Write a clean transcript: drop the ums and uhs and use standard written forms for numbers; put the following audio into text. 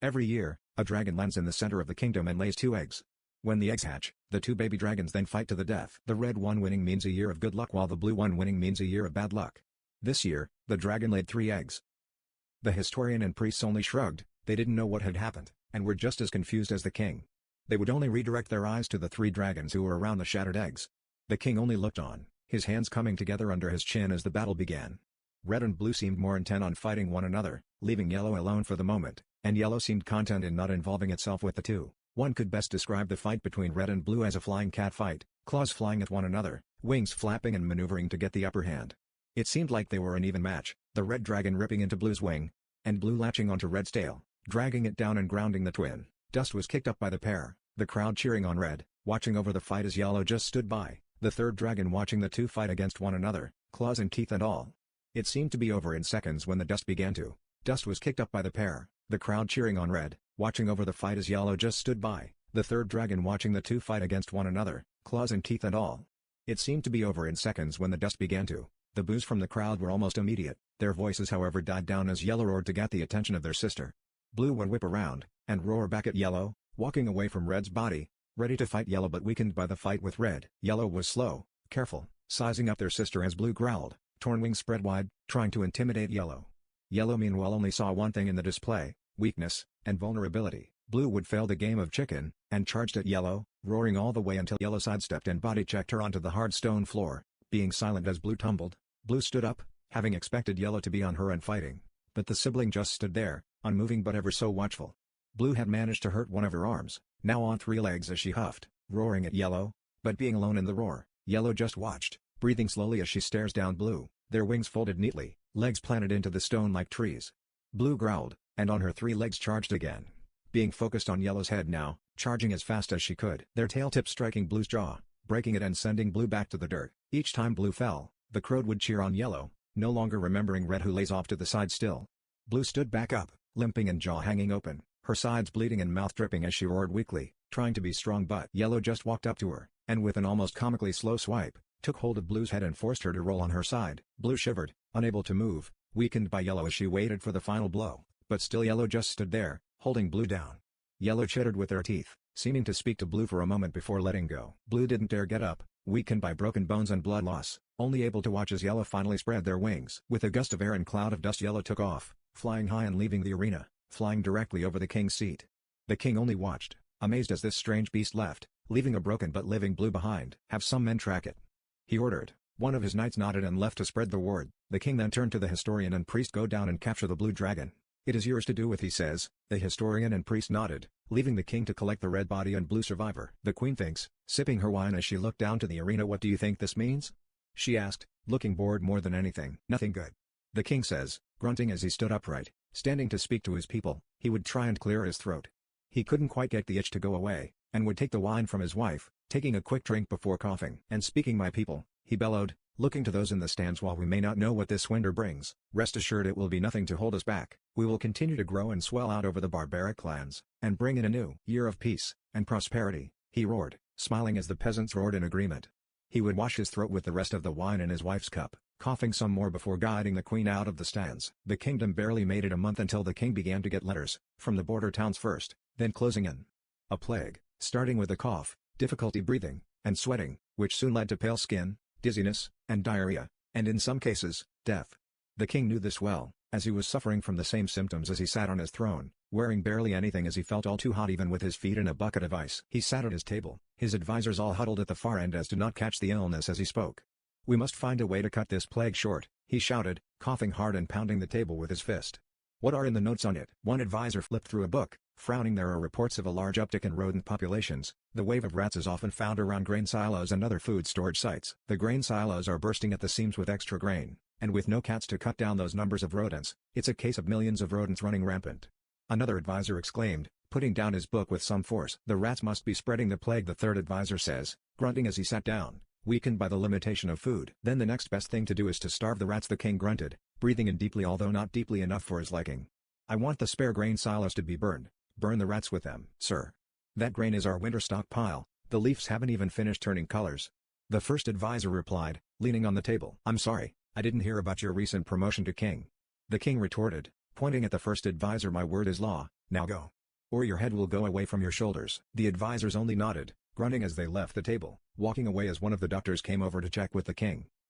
Every year, a dragon lands in the center of the kingdom and lays 2 eggs. When the eggs hatch, the 2 baby dragons then fight to the death. The red one winning means a year of good luck while the blue one winning means a year of bad luck. This year, the dragon laid 3 eggs. The historian and priests only shrugged, they didn't know what had happened, and were just as confused as the king. They would only redirect their eyes to the 3 dragons who were around the shattered eggs. The king only looked on, his hands coming together under his chin as the battle began. Red and blue seemed more intent on fighting one another, leaving yellow alone for the moment, and yellow seemed content in not involving itself with the 2. One could best describe the fight between red and blue as a flying cat fight, claws flying at one another, wings flapping and maneuvering to get the upper hand. It seemed like they were an even match, the red dragon ripping into blue's wing, and blue latching onto red's tail, dragging it down and grounding the twin. Dust was kicked up by the pair, the crowd cheering on red, watching over the fight as yellow just stood by, the third dragon watching the 2 fight against one another, claws and teeth and all. It seemed to be over in seconds when the dust began to. Dust was kicked up by the pair, the crowd cheering on red, watching over the fight as yellow just stood by, the third dragon watching the 2 fight against one another, claws and teeth and all. It seemed to be over in seconds when the dust began to. The boos from the crowd were almost immediate, their voices however died down as yellow roared to get the attention of their sister. Blue would whip around, and roar back at yellow, walking away from red's body, ready to fight yellow but weakened by the fight with red. Yellow was slow, careful, sizing up their sister as blue growled, torn wings spread wide, trying to intimidate yellow. Yellow meanwhile only saw one thing in the display, weakness, and vulnerability. Blue would fail the game of chicken, and charged at yellow, roaring all the way until yellow sidestepped and body checked her onto the hard stone floor, being silent as blue tumbled. Blue stood up, having expected yellow to be on her and fighting. But the sibling just stood there, unmoving but ever so watchful. Blue had managed to hurt one of her arms, now on 3 legs as she huffed, roaring at yellow, but being alone in the roar, yellow just watched, breathing slowly as she stares down blue, their wings folded neatly, legs planted into the stone like trees. Blue growled, and on her 3 legs charged again. Being focused on yellow's head now, charging as fast as she could. Their tail tips striking blue's jaw, breaking it and sending blue back to the dirt. Each time blue fell, the crowd would cheer on yellow, no longer remembering red who lays off to the side still. Blue stood back up, limping and jaw hanging open, her sides bleeding and mouth dripping as she roared weakly, trying to be strong but yellow just walked up to her, and with an almost comically slow swipe, took hold of blue's head and forced her to roll on her side. Blue shivered, unable to move, weakened by yellow as she waited for the final blow, but still yellow just stood there, holding blue down. Yellow chittered with her teeth, seeming to speak to blue for a moment before letting go. Blue didn't dare get up, weakened by broken bones and blood loss, only able to watch as yellow finally spread their wings. With a gust of air and cloud of dust yellow took off, flying high and leaving the arena, flying directly over the king's seat. The king only watched, amazed as this strange beast left, leaving a broken but living blue behind. Have some men track it, he ordered. One of his knights nodded and left to spread the word. The king then turned to the historian and priest. Go down and capture the blue dragon. It is yours to do with, he says. The historian and priest nodded, leaving the king to collect the red body and blue survivor. The queen thinks, sipping her wine as she looked down to the arena. What do you think this means? She asked, looking bored more than anything. Nothing good, the king says, grunting as he stood upright, standing to speak to his people. He would try and clear his throat. He couldn't quite get the itch to go away, and would take the wine from his wife, taking a quick drink before coughing. And speaking, my people, he bellowed, looking to those in the stands. While we may not know what this winter brings, rest assured it will be nothing to hold us back. We will continue to grow and swell out over the barbaric lands, and bring in a new year of peace and prosperity, he roared, smiling as the peasants roared in agreement. He would wash his throat with the rest of the wine in his wife's cup, coughing some more before guiding the queen out of the stands. The kingdom barely made it a month until the king began to get letters, from the border towns first, then closing in. A plague, starting with a cough, difficulty breathing, and sweating, which soon led to pale skin, dizziness, and diarrhea, and in some cases, death. The king knew this well, as he was suffering from the same symptoms as he sat on his throne, wearing barely anything as he felt all too hot even with his feet in a bucket of ice. He sat at his table, his advisors all huddled at the far end as to not catch the illness as he spoke. We must find a way to cut this plague short, he shouted, coughing hard and pounding the table with his fist. What are in the notes on it? One advisor flipped through a book, frowning. There are reports of a large uptick in rodent populations. The wave of rats is often found around grain silos and other food storage sites. The grain silos are bursting at the seams with extra grain, and with no cats to cut down those numbers of rodents, it's a case of millions of rodents running rampant. Another advisor exclaimed, putting down his book with some force. The rats must be spreading the plague, the third advisor says, grunting as he sat down, weakened by the limitation of food. Then the next best thing to do is to starve the rats, the king grunted, breathing in deeply although not deeply enough for his liking. I want the spare grain silos to be burned. Burn the rats with them, sir. That grain is our winter stockpile, the leaves haven't even finished turning colors. The first advisor replied, leaning on the table. I'm sorry, I didn't hear about your recent promotion to king. The king retorted, pointing at the first advisor. My word is law, Now go. Or your head will go away from your shoulders." The advisors only nodded, grunting as they left the table, walking away as one of the doctors came over to check with the king.